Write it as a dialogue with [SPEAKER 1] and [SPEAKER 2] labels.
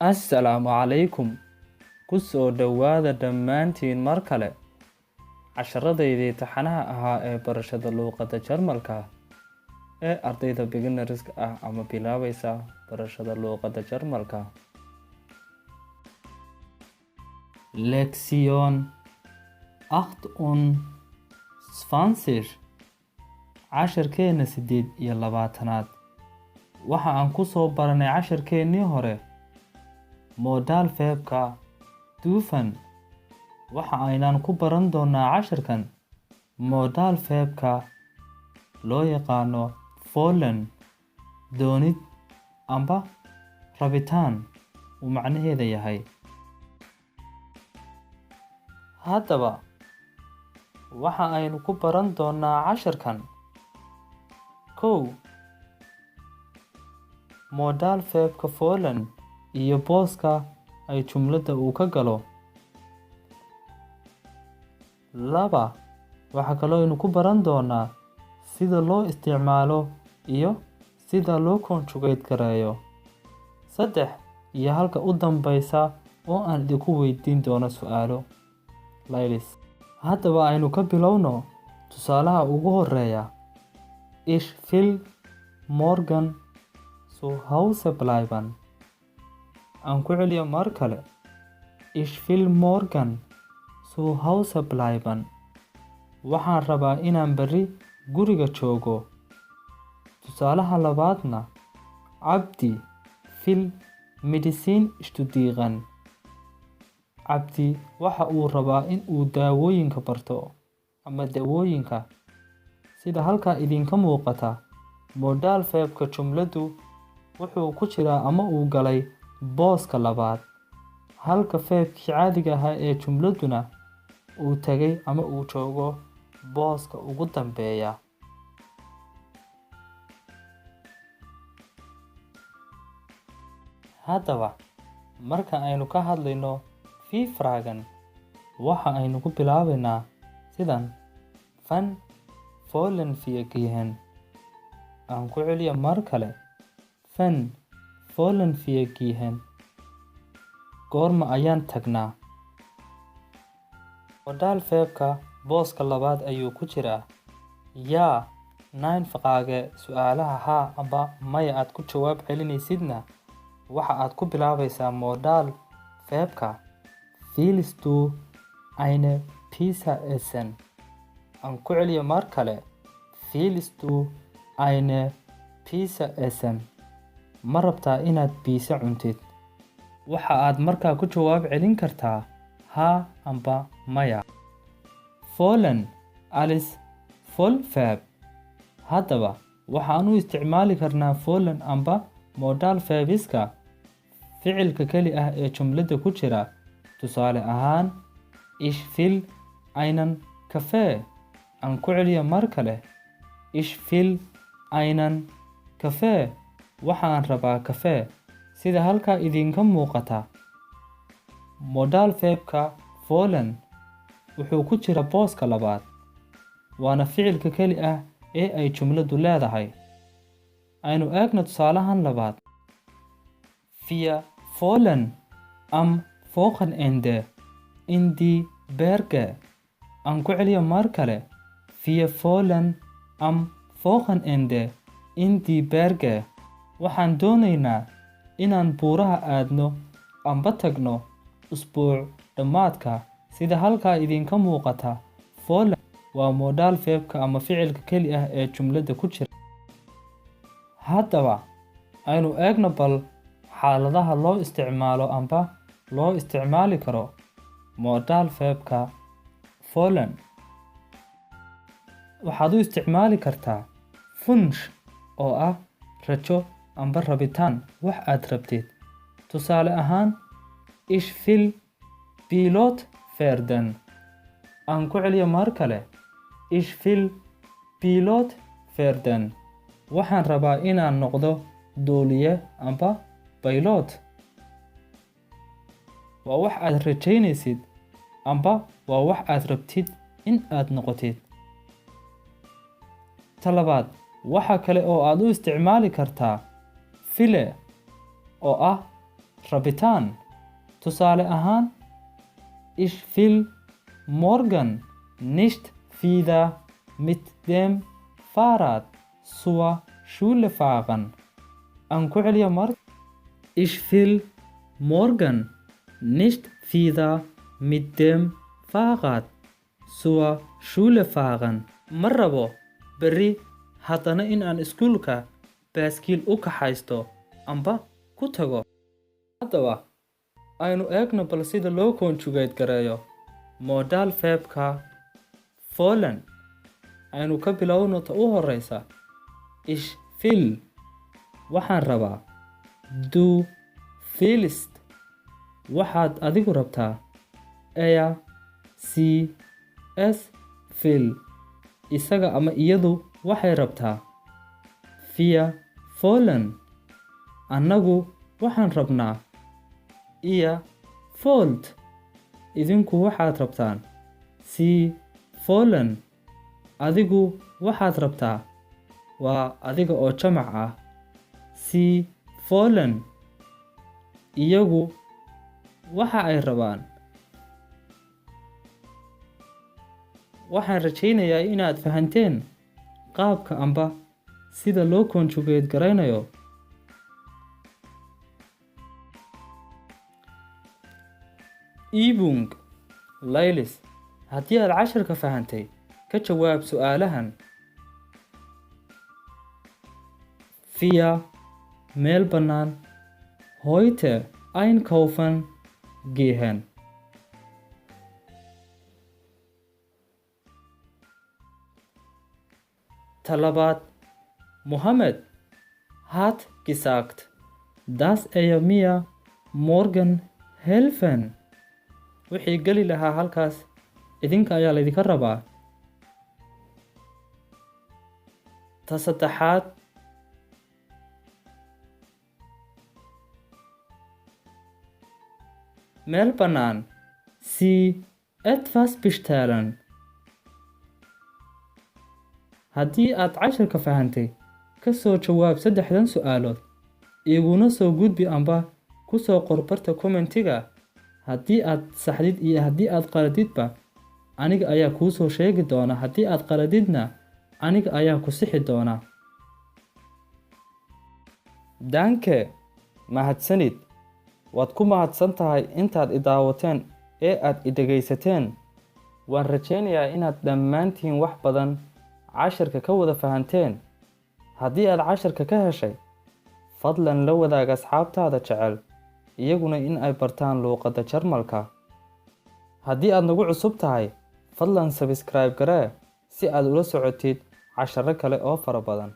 [SPEAKER 1] Assalaamu calaykum. Ku soo dhowaada dhammaantiin mar kale casharadaydii taxanaha ahaa ee barashada luqadda Jarmalka ee ardayda beginnerska ah ama bilaabaysa barashada luqadda Jarmalka. Lektion 28 casharkeena 28aad waxa aan ku soo baranay casharkeennii hore modal verbka dufan. waxa aynaan ku baran doonaa casharkan modal verbka loo yaqaano wollen, doonid amba rabitaan uu macnaheeda yahay. haddaba waxa aynu ku baran doonaa casharkan modal verbka wollen iyo booska ay jumladda uu ka galo. 2 waxa kaloo aynu ku baran doonaa sida loo isticmaalo iyo sida loo conjugate gareeyo. 3 iyo halka u dambaysa oo aan idinku weydiin doono su'aalo laylis. haddaba aynu ka bilowno tusaalaha ugu horeeya. Ich will morgen zu Hause bleiben. aan ku celiyo mar kale. Ich will morgen zu Hause bleiben. waxaan rabaa inaan berri guriga joogo. tusaalaha labaadna Abdi will Medizin studieren. Abdi waxa uu rabaa in uu daawooyinka barto ama dawooyinka. sida halkaa idinka muuqata modal verbka jumladdu wuxuu ku jiraa ama uu galay booska labaad, halka verbkii caadiga ahaa ee jumladduna uu tagay ama uu joogo booska ugu dambeeya. haddaba marka aynu ka hadlayno fragen waxa aynu ku bilaabaynaa sidan fan wollen wir gehen. aan ku celiyo mar kale. fan wollen wir gehen. goorma ayaan tagnaa? modal verbka booska labaad ayuu ku jiraa. yaa nine faqaage su'aalaha haa amba maya aad ku jawaab celinaysidna waxa aad ku bilaabaysaa modal verbka willst du eine Pizza essen? aan ku celiyo mar kale. willst du eine Pizza essen? ma rabtaa inaad biisa cuntid? waxa aad markaa ku jawaab celin kartaa haa amba maya. wollen als Vollverb. haddaba waxaan u isticmaali karnaa wollen amba modal verbiska ficilka keli ah ee jumladda ku jira. tusaale ahaan ich will einen Kaffee. aan ku celiyo mar kale. ich will einen Kaffee. waxaan rabaa kafee. sida halkaa idinka muuqata modal verbka wollen wuxuu ku jira booska labaad, waana ficilka keli ah ee ay jumladdu leedahay. aynu eegno tusaalahan labaad. wir wollen am Wochenende in die Berge. aan ku celiyo mar kale. wir wollen am Wochenende in die Berge. waxaan doonaynaa inaan buuraha aadno amba tagno usbuuc dhammaadka. sida halkaa idinka muuqata wollen waa modal verbka ama ficilka keli ah ee jumladda ku jira. haddaba aynu eegno bal xaaladaha loo isticmaalo amba loo isticmaali karo modal verbka wollen. waxaad u isticmaali kartaa wunsch oo ah rajo amba rabitaan wax aad rabtid. tusaale ahaan ich will Pilot werden. aan ku celiyo mar kale. ich will Pilot werden. waxaan rabaa inaan noqdo duuliye amba pilot. waa wax aad rajaynaysid amba waa wax aad rabtid in aad noqotid. talabaad waxa kale oo aad u isticmaali kartaa file oo ah rabitaan. Tusaale ahaan, ich will morgen nicht wieder mit dem Fahrrad zur Schule fahren. Aan ku celiyo mar. Ich will morgen nicht wieder mit dem Fahrrad zur Schule fahren. Ma rabo berri haddana in aan iskuulka baaskiil u kaxaysto amba ku tago. Haddaba aynu eegno bal sida loo conjugate gareeyo modal verbka wollen. Aynu ka bilowno ta u horeysa. Ich will, waxaan rabaa. Du willst, waxaad adigu rabtaa. Er, sie, es will, isaga ama iyadu waxay rabtaa. Wir wollen, annagu waxaan rabnaa. Ihr wollt, idinku waxaad rabtaan. Sie wollen, adigu waxaad rabtaa. Waa adiga oo jamac ah. Sie wollen, iyagu waxa ay rabaan. Waxaan rajaynayaa inaad fahanteen qaabka amba sida loo conjugate garaynayo. Übung laylis. Haddii aad casharka fahantay, ka jawaab su'aalahan. Wir, meel bannaan. Heute einkaufen gehen. Talabaad, Mohammed hat gesagt, dass er mir morgen helfen. Wixii geli lahaa halkaas idinka ayaa laydinka rabaa. Ta saddexaad, meel bannaan. Sie etwas bestellen. Haddii aad casharka fahantay, ka soo jawaab saddexdan su'aalood. Iguna soo gudbi amba ku soo qor barta commentiga. Haddii aad saxdid iyo haddii aad qaladidba, aniga ayaa kuu soo sheegi doona. Haddii aad qaladidna, aniga ayaa ku sixi doona. Danke, mahadsanid. Waad ku mahadsan tahay intaad i daawateen ee aad i dhegaysateen. Waan rajaynayaa inaad dhammaantiin wax badan casharka ka wada fahanteen. Haddii aad casharka ka heshay, fadlan la wadaag asxaabtaada jecel, iyaguna in ay bartaan luuqadda Jarmalka. Haddii aad nagu cusub tahay, fadlan subscribe garee si aad ula socotid casharro kale oo fara badan.